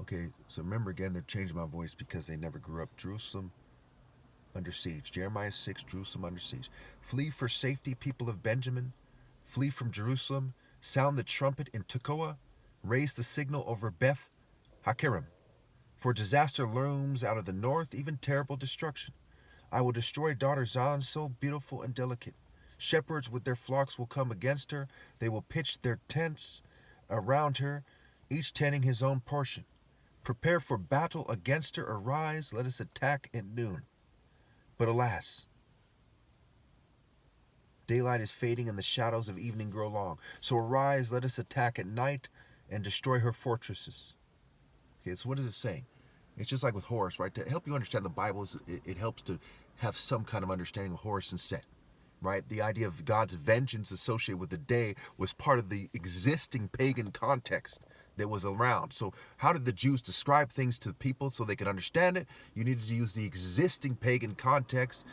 Okay, so remember again, they're changing my voice because they never grew up. Jerusalem under siege. Jeremiah 6, Jerusalem under siege. Flee for safety, people of Benjamin. Flee from Jerusalem. Sound the trumpet in Tekoa. Raise the signal over Beth Hakerem. For disaster looms out of the north, even terrible destruction. I will destroy daughter Zion, so beautiful and delicate. Shepherds with their flocks will come against her. They will pitch their tents around her, each tending his own portion. Prepare for battle against her. Arise, let us attack at noon. But alas, daylight is fading and the shadows of evening grow long. So arise, let us attack at night and destroy her fortresses. Okay, so what is it saying? It's just like with Horus, right? To help you understand the Bible, it helps to have some kind of understanding of Horus and Set, right? The idea of God's vengeance associated with the day was part of the existing pagan context that was around. So how did the Jews describe things to people so they could understand it? You needed to use the existing pagan context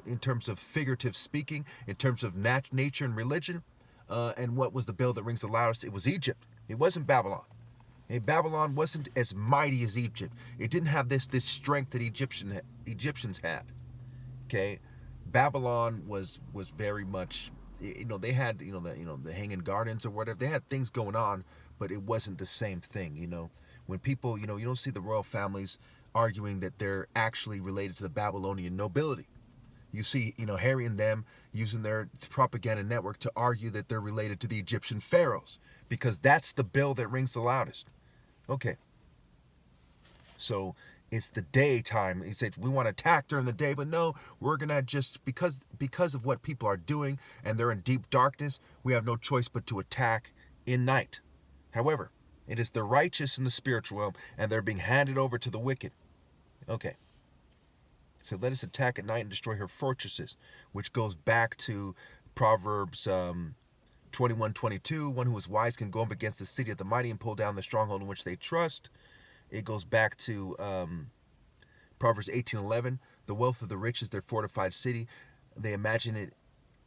in terms of figurative speaking, in terms of nature and religion. And what was the bell that rings the loudest? It was Egypt. It wasn't Babylon. Babylon wasn't as mighty as Egypt. It didn't have this strength that Egyptians had. Okay, Babylon was very much, they had the hanging gardens or whatever. They had things going on, but it wasn't the same thing. When people, you don't see the royal families arguing that they're actually related to the Babylonian nobility. You see, Harry and them using their propaganda network to argue that they're related to the Egyptian pharaohs because that's the bell that rings the loudest. Okay. So it's the daytime. He said, we want to attack during the day, but no, we're going to just, because of what people are doing and they're in deep darkness, we have no choice but to attack in night. However, it is the righteous in the spiritual realm, and they're being handed over to the wicked. Okay. So let us attack at night and destroy her fortresses, which goes back to Proverbs 21:22. One who is wise can go up against the city of the mighty and pull down the stronghold in which they trust. It goes back to Proverbs 18:11. The wealth of the rich is their fortified city. They imagine it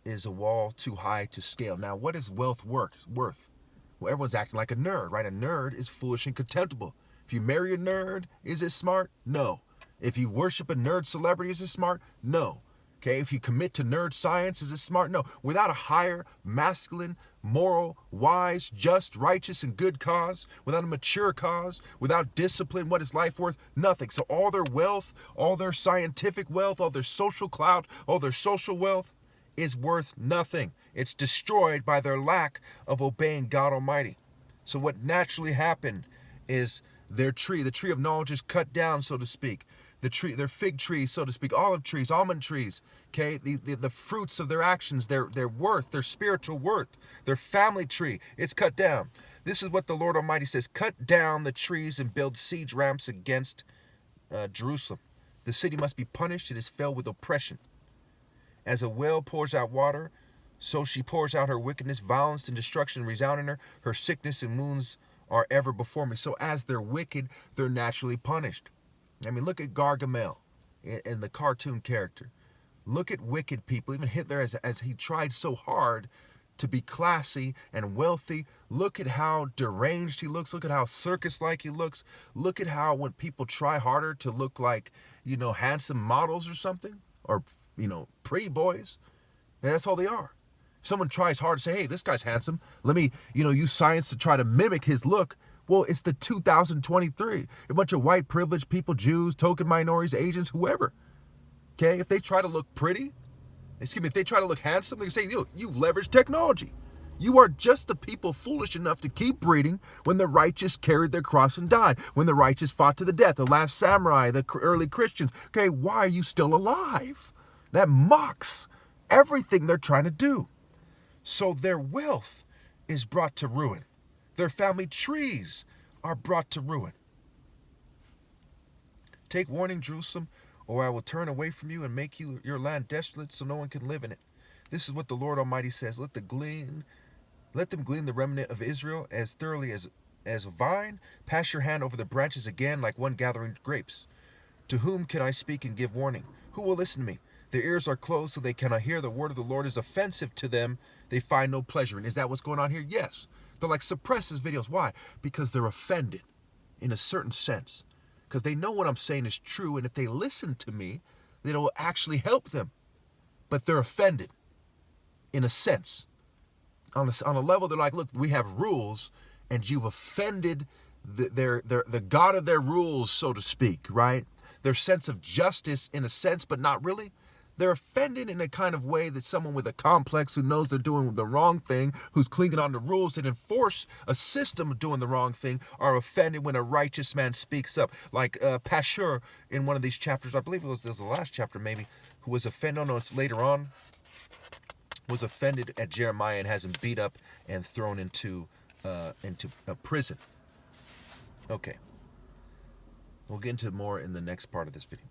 is a wall too high to scale. Now, what is wealth worth? Well, everyone's acting like a nerd, right? A nerd is foolish and contemptible. If you marry a nerd, is it smart? No. If you worship a nerd celebrity, is it smart? No. Okay, if you commit to nerd science, is it smart? No. Without a higher, masculine, moral, wise, just, righteous, and good cause, without a mature cause, without discipline, what is life worth? Nothing. So all their wealth, all their scientific wealth, all their social clout, all their social wealth is worth nothing. It's destroyed by their lack of obeying God Almighty. So what naturally happened is their tree, the tree of knowledge, is cut down, so to speak. The tree, their fig trees, so to speak, olive trees, almond trees, okay, the fruits of their actions, their worth, their spiritual worth, their family tree, it's cut down. This is what the Lord Almighty says: cut down the trees and build siege ramps against Jerusalem. The city must be punished. It is filled with oppression. As a well pours out water, so she pours out her wickedness, violence and destruction resound in her. Her sickness and wounds are ever before me. So as they're wicked, they're naturally punished. I mean, look at Gargamel and the cartoon character. Look at wicked people. Even Hitler, as he tried so hard to be classy and wealthy, look at how deranged he looks. Look at how circus-like he looks. Look at how when people try harder to look like, handsome models or something, or, pretty boys, that's all they are. If someone tries hard to say, hey, this guy's handsome, let me, use science to try to mimic his look. Well, it's the 2023. A bunch of white privileged people, Jews, token minorities, Asians, whoever. Okay, if they try to look pretty, if they try to look handsome, they say, you've leveraged technology. You are just the people foolish enough to keep breeding when the righteous carried their cross and died, when the righteous fought to the death, the last samurai, the early Christians. Okay, why are you still alive? That mocks everything they're trying to do. So their wealth is brought to ruin. Their family trees are brought to ruin. Take warning, Jerusalem, or I will turn away from you and make your land desolate so no one can live in it. This is what the Lord Almighty says. Let them glean the remnant of Israel as thoroughly as a vine. Pass your hand over the branches again like one gathering grapes. To whom can I speak and give warning? Who will listen to me? Their ears are closed so they cannot hear. The word of the Lord is offensive to them. They find no pleasure. And is that what's going on here? Yes. They're like, suppress his videos. Why? Because they're offended. in a certain sense, because they know what I'm saying is true, and if they listen to me, it'll actually help them. But they're offended, in a sense. On a level, they're like, look, we have rules, and you've offended the God of their rules, so to speak, right? Their sense of justice, in a sense, but not really. They're offended in a kind of way that someone with a complex who knows they're doing the wrong thing, who's clinging on to rules that enforce a system of doing the wrong thing, are offended when a righteous man speaks up. Like Pashur in one of these chapters, I believe it was the last chapter maybe, who was offended, no, it's later on, was offended at Jeremiah and has him beat up and thrown into a prison. Okay. We'll get into more in the next part of this video.